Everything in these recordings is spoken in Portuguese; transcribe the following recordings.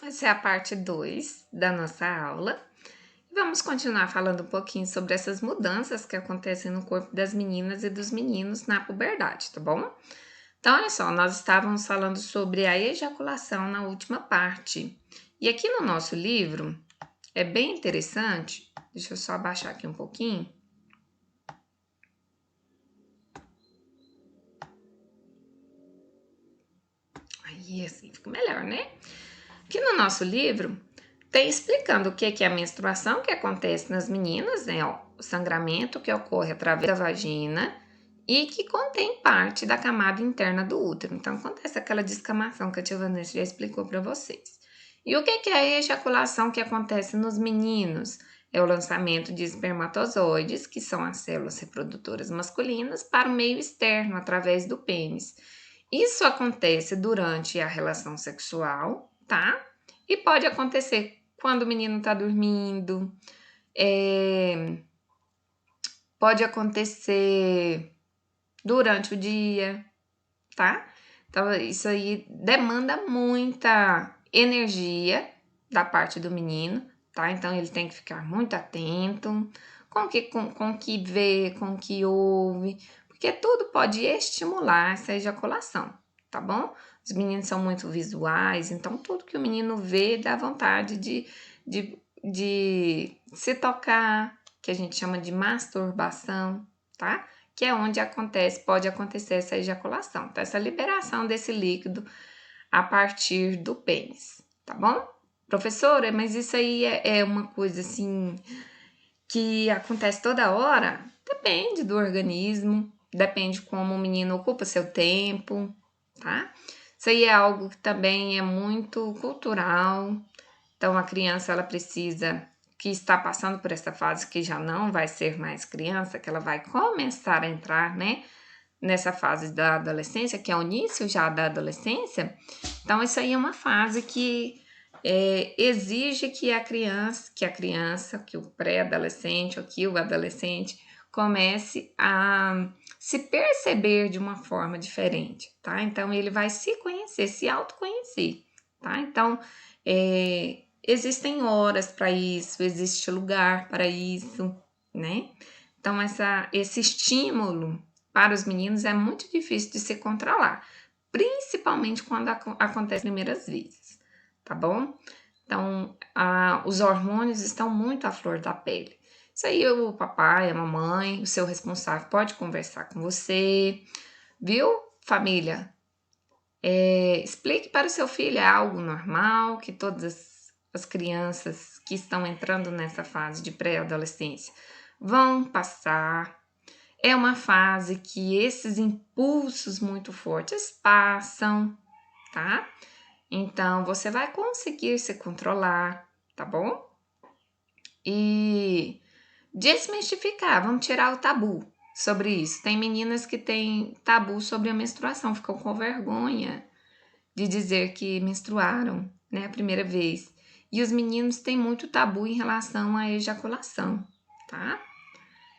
Essa é a parte 2 da nossa aula. Vamos continuar falando um pouquinho sobre essas mudanças que acontecem no corpo das meninas e dos meninos na puberdade, tá bom? Então, olha só, nós estávamos falando sobre a ejaculação na última parte. E aqui no nosso livro, é bem interessante, deixa eu só abaixar aqui um pouquinho. Aí, assim fica melhor, né? Aqui no nosso livro, tem explicando o que é a menstruação que acontece nas meninas, né? Ó, o sangramento que ocorre através da vagina e que contém parte da camada interna do útero. Então, acontece aquela descamação que a tia Vanessa já explicou para vocês. E o que é a ejaculação que acontece nos meninos? É o lançamento de espermatozoides, que são as células reprodutoras masculinas, para o meio externo, através do pênis. Isso acontece durante a relação sexual, tá? E pode acontecer quando o menino tá dormindo, pode acontecer durante o dia, tá? Então, isso aí demanda muita energia da parte do menino, tá? Então, ele tem que ficar muito atento com o que vê, com o que ouve, porque tudo pode estimular essa ejaculação, tá bom? Os meninos são muito visuais, então tudo que o menino vê dá vontade de se tocar, que a gente chama de masturbação, tá? Que é onde pode acontecer essa ejaculação, tá? Essa liberação desse líquido a partir do pênis, tá bom? Professora, mas isso aí é uma coisa assim que acontece toda hora? Depende do organismo, depende como o menino ocupa seu tempo, tá? Isso aí é algo que também é muito cultural. Então, a criança, ela precisa, que está passando por essa fase, que já não vai ser mais criança, que ela vai começar a entrar, né, nessa fase da adolescência, que é o início já da adolescência. Então, isso aí é uma fase que exige que a criança, que o pré-adolescente ou que o adolescente comece a se perceber de uma forma diferente, tá? Então, ele vai se conhecer, se autoconhecer, tá? Então, existem horas para isso, existe lugar para isso, né? Então, esse estímulo para os meninos é muito difícil de se controlar, principalmente quando acontece as primeiras vezes, tá bom? Então, os hormônios estão muito à flor da pele. Isso aí o papai, a mamãe, o seu responsável pode conversar com você, viu, família? Explique para o seu filho, é algo normal, que todas as crianças que estão entrando nessa fase de pré-adolescência vão passar. É uma fase que esses impulsos muito fortes passam, tá? Então, você vai conseguir se controlar, tá bom? E desmistificar, vamos tirar o tabu sobre isso. Tem meninas que têm tabu sobre a menstruação, ficam com vergonha de dizer que menstruaram, né, a primeira vez. E os meninos têm muito tabu em relação à ejaculação, tá?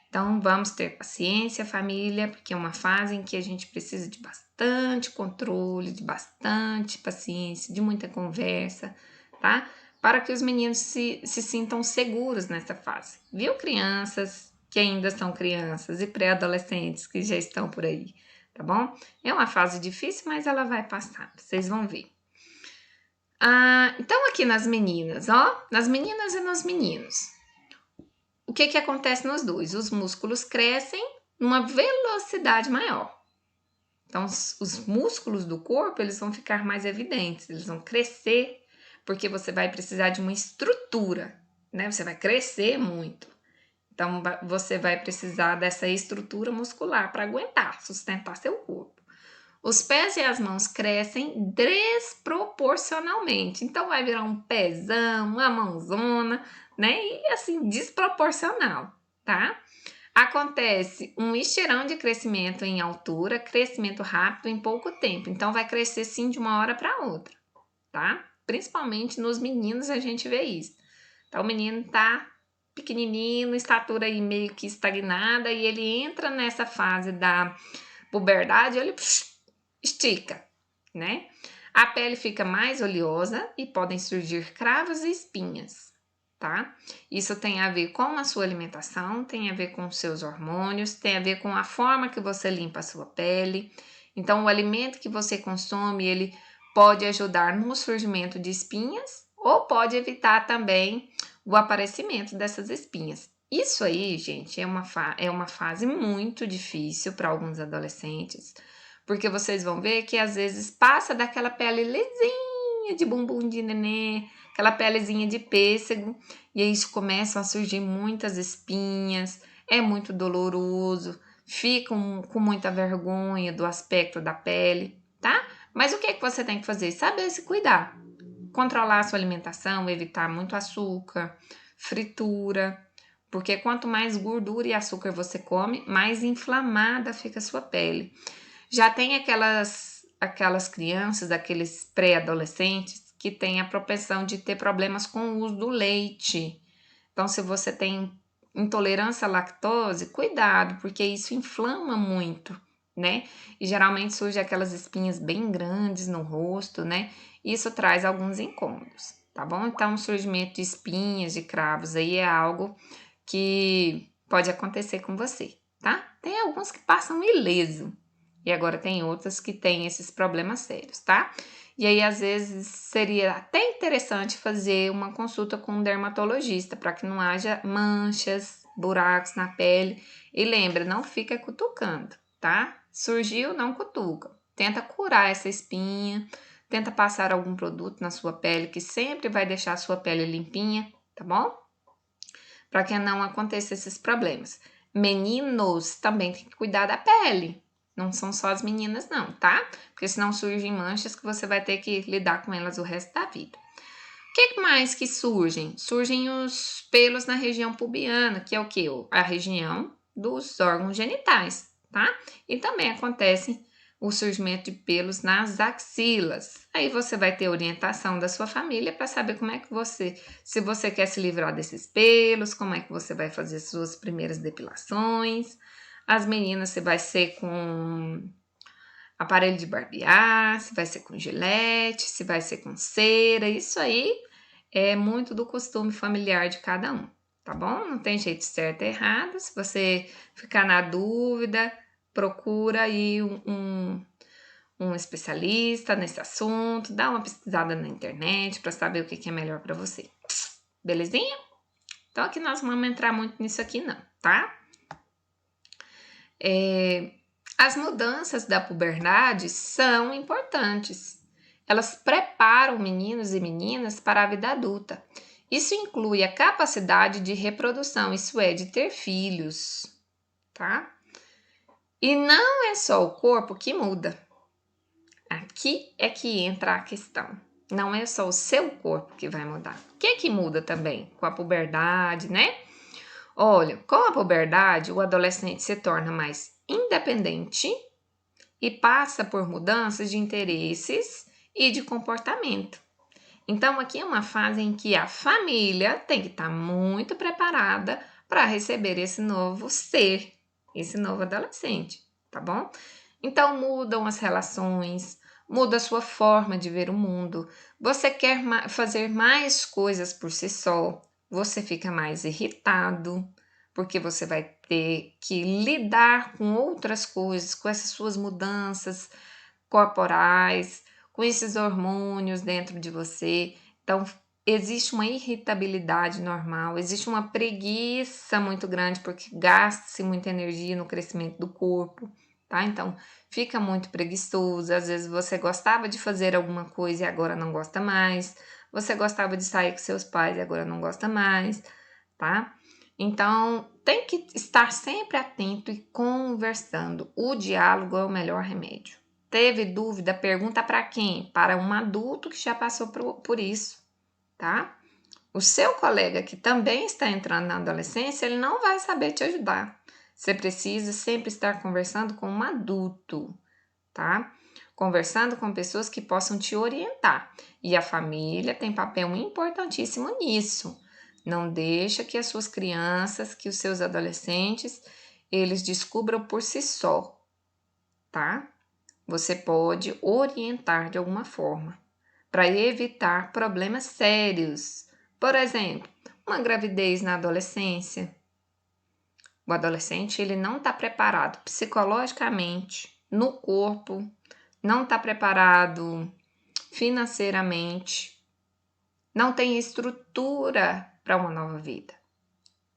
Então, vamos ter paciência, família, porque é uma fase em que a gente precisa de bastante controle, de bastante paciência, de muita conversa, tá? Para que os meninos se sintam seguros nessa fase. Viu, crianças que ainda são crianças e pré-adolescentes que já estão por aí, tá bom? É uma fase difícil, mas ela vai passar, vocês vão ver. Então, aqui nas meninas, ó, nas meninas e nos meninos. O que acontece nos dois? Os músculos crescem numa velocidade maior. Então, os músculos do corpo, eles vão ficar mais evidentes, eles vão crescer, porque você vai precisar de uma estrutura, né? Você vai crescer muito. Então, você vai precisar dessa estrutura muscular para aguentar, sustentar seu corpo. Os pés e as mãos crescem desproporcionalmente. Então, vai virar um pezão, uma mãozona, né? E assim, desproporcional, tá? Acontece um estirão de crescimento em altura, crescimento rápido em pouco tempo. Então, vai crescer sim de uma hora para outra, tá? Principalmente nos meninos a gente vê isso. Então, o menino tá pequenininho, estatura aí meio que estagnada, e ele entra nessa fase da puberdade, ele estica, né? A pele fica mais oleosa e podem surgir cravos e espinhas, tá? Isso tem a ver com a sua alimentação, tem a ver com os seus hormônios, tem a ver com a forma que você limpa a sua pele. Então, o alimento que você consome, ele pode ajudar no surgimento de espinhas ou pode evitar também o aparecimento dessas espinhas. Isso aí, gente, é uma fase muito difícil para alguns adolescentes, porque vocês vão ver que às vezes passa daquela pele lisinha de bumbum de nenê, aquela pelezinha de pêssego, e aí começam a surgir muitas espinhas, é muito doloroso, ficam com muita vergonha do aspecto da pele, tá? Mas o que é que você tem que fazer? Saber se cuidar. Controlar a sua alimentação, evitar muito açúcar, fritura, porque quanto mais gordura e açúcar você come, mais inflamada fica a sua pele. Já tem aquelas crianças, aqueles pré-adolescentes que têm a propensão de ter problemas com o uso do leite. Então, se você tem intolerância à lactose, cuidado, porque isso inflama muito, né? E geralmente surge aquelas espinhas bem grandes no rosto, né? Isso traz alguns incômodos, tá bom? Então, o surgimento de espinhas, de cravos aí é algo que pode acontecer com você, tá? Tem alguns que passam ileso e agora tem outros que têm esses problemas sérios, tá? E aí, às vezes, seria até interessante fazer uma consulta com um dermatologista para que não haja manchas, buracos na pele. E lembra, não fica cutucando, tá? Surgiu, não cutuca. Tenta curar essa espinha, tenta passar algum produto na sua pele que sempre vai deixar a sua pele limpinha, tá bom? Para que não aconteça esses problemas. Meninos também tem que cuidar da pele. Não são só as meninas não, tá? Porque senão surgem manchas que você vai ter que lidar com elas o resto da vida. O que mais que surgem? Surgem os pelos na região pubiana, que é o que? A região dos órgãos genitais, tá? E também acontece o surgimento de pelos nas axilas. Aí você vai ter orientação da sua família para saber como é que se você quer se livrar desses pelos, como é que você vai fazer suas primeiras depilações. As meninas, você vai ser com aparelho de barbear, se vai ser com gilete, se vai ser com cera, isso aí é muito do costume familiar de cada um, tá bom? Não tem jeito certo e errado. Se você ficar na dúvida, procura aí um especialista nesse assunto, dá uma pesquisada na internet para saber o que é melhor para você. Belezinha? Então aqui nós não vamos entrar muito nisso aqui não, tá? As mudanças da puberdade são importantes. Elas preparam meninos e meninas para a vida adulta. Isso inclui a capacidade de reprodução, isso é, de ter filhos, tá? E não é só o corpo que muda. Aqui é que entra a questão. Não é só o seu corpo que vai mudar. O que é que muda também? Com a puberdade, né? Olha, com a puberdade, o adolescente se torna mais independente e passa por mudanças de interesses e de comportamento. Então, aqui é uma fase em que a família tem que estar muito preparada para receber esse novo ser, esse novo adolescente, tá bom? Então, mudam as relações, muda a sua forma de ver o mundo. Você quer fazer mais coisas por si só, você fica mais irritado, porque você vai ter que lidar com outras coisas, com essas suas mudanças corporais, com esses hormônios dentro de você. Então, existe uma irritabilidade normal, existe uma preguiça muito grande, porque gasta-se muita energia no crescimento do corpo, tá? Então, fica muito preguiçoso. Às vezes você gostava de fazer alguma coisa e agora não gosta mais. Você gostava de sair com seus pais e agora não gosta mais, tá? Então, tem que estar sempre atento e conversando. O diálogo é o melhor remédio. Teve dúvida? Pergunta para quem? Para um adulto que já passou por isso, tá? O seu colega que também está entrando na adolescência, ele não vai saber te ajudar. Você precisa sempre estar conversando com um adulto, tá? Conversando com pessoas que possam te orientar. E a família tem papel importantíssimo nisso. Não deixa que as suas crianças, que os seus adolescentes, eles descubram por si só, tá? você pode orientar de alguma forma para evitar problemas sérios. Por exemplo, uma gravidez na adolescência. O adolescente ele não está preparado psicologicamente, no corpo, não está preparado financeiramente, não tem estrutura para uma nova vida.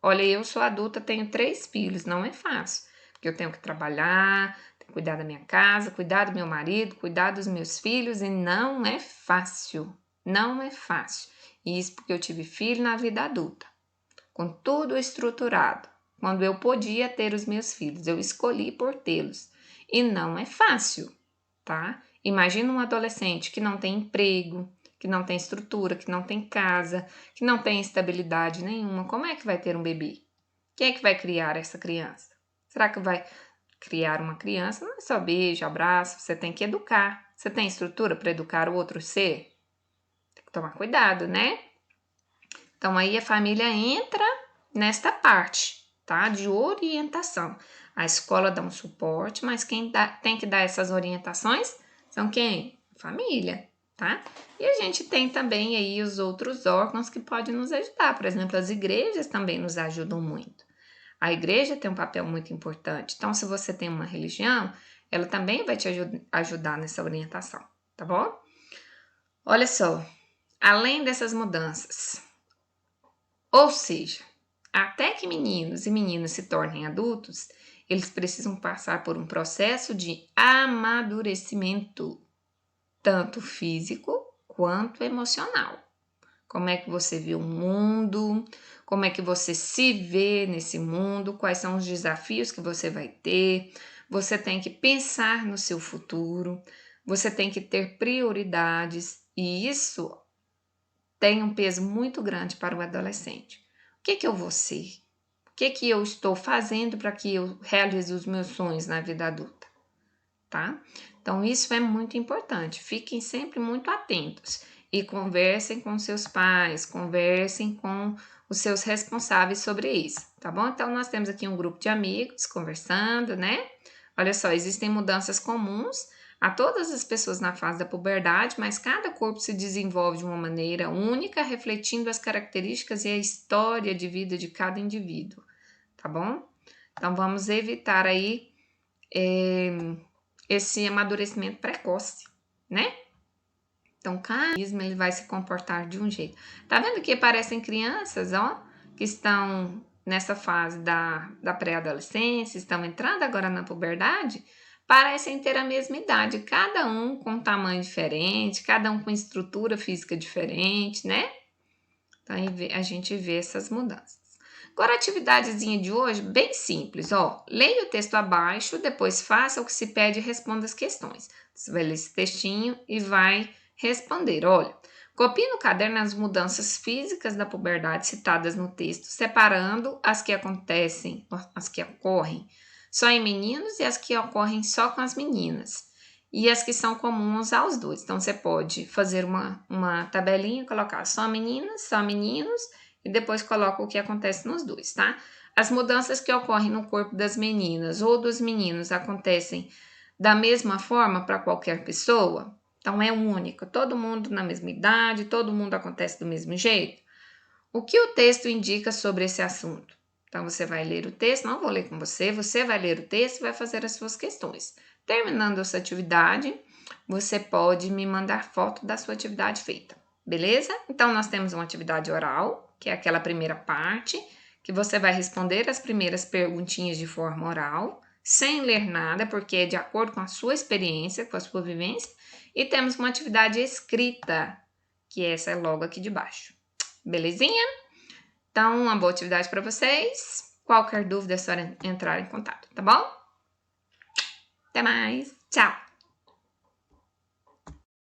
Olha, eu sou adulta, tenho 3 filhos, não é fácil, porque eu tenho que trabalhar, tenho que cuidar da minha casa, cuidar do meu marido, cuidar dos meus filhos, e não é fácil, não é fácil. E isso porque eu tive filho na vida adulta, com tudo estruturado. Quando eu podia ter os meus filhos, eu escolhi por tê-los. E não é fácil, tá? Imagina um adolescente que não tem emprego, que não tem estrutura, que não tem casa, que não tem estabilidade nenhuma. Como é que vai ter um bebê? Quem é que vai criar essa criança? Será que vai criar uma criança? Não é só beijo, abraço, você tem que educar. Você tem estrutura para educar o outro ser? Tem que tomar cuidado, né? Então aí a família entra nesta parte, tá? De orientação. A escola dá um suporte, mas quem tem que dar essas orientações são quem? Família, tá? E a gente tem também aí os outros órgãos que podem nos ajudar. Por exemplo, as igrejas também nos ajudam muito. A igreja tem um papel muito importante. Então, se você tem uma religião, ela também vai te ajudar nessa orientação, tá bom? Olha só, além dessas mudanças, ou seja, até que meninos e meninas se tornem adultos, eles precisam passar por um processo de amadurecimento, tanto físico quanto emocional. Como é que você vê o mundo? Como é que você se vê nesse mundo? Quais são os desafios que você vai ter? Você tem que pensar no seu futuro, você tem que ter prioridades, e isso tem um peso muito grande para o adolescente. O que eu vou ser? O que eu estou fazendo para que eu realize os meus sonhos na vida adulta? Tá? Então, isso é muito importante. Fiquem sempre muito atentos e conversem com seus pais, conversem com os seus responsáveis sobre isso, tá bom? Então, nós temos aqui um grupo de amigos conversando, né? Olha só, existem mudanças comuns a todas as pessoas na fase da puberdade, mas cada corpo se desenvolve de uma maneira única, refletindo as características e a história de vida de cada indivíduo, tá bom? Então, vamos evitar aí esse amadurecimento precoce, né? Então, cada organismo ele vai se comportar de um jeito. Tá vendo que parecem crianças, ó, que estão nessa fase da pré-adolescência, estão entrando agora na puberdade, parecem ter a mesma idade, cada um com um tamanho diferente, cada um com estrutura física diferente, né? Então, aí a gente vê essas mudanças. Agora, a atividadezinha de hoje, bem simples, ó. Leia o texto abaixo, depois faça o que se pede e responda as questões. Você vai ler esse textinho e vai responder. Olha, copie no caderno as mudanças físicas da puberdade citadas no texto, separando as que acontecem, as que ocorrem só em meninos e as que ocorrem só com as meninas. E as que são comuns aos dois. Então, você pode fazer uma tabelinha, colocar só meninas, só meninos, e depois coloca o que acontece nos dois, tá? As mudanças que ocorrem no corpo das meninas ou dos meninos acontecem da mesma forma para qualquer pessoa? Então, é único, todo mundo na mesma idade, todo mundo acontece do mesmo jeito? O que o texto indica sobre esse assunto? Então, você vai ler o texto, não vou ler com você vai ler o texto e vai fazer as suas questões. Terminando essa atividade, você pode me mandar foto da sua atividade feita, beleza? Então, nós temos uma atividade oral, que é aquela primeira parte, que você vai responder as primeiras perguntinhas de forma oral, sem ler nada, porque é de acordo com a sua experiência, com a sua vivência. E temos uma atividade escrita, que essa é logo aqui de baixo. Belezinha? Então, uma boa atividade para vocês. Qualquer dúvida é só entrar em contato, tá bom? Até mais. Tchau!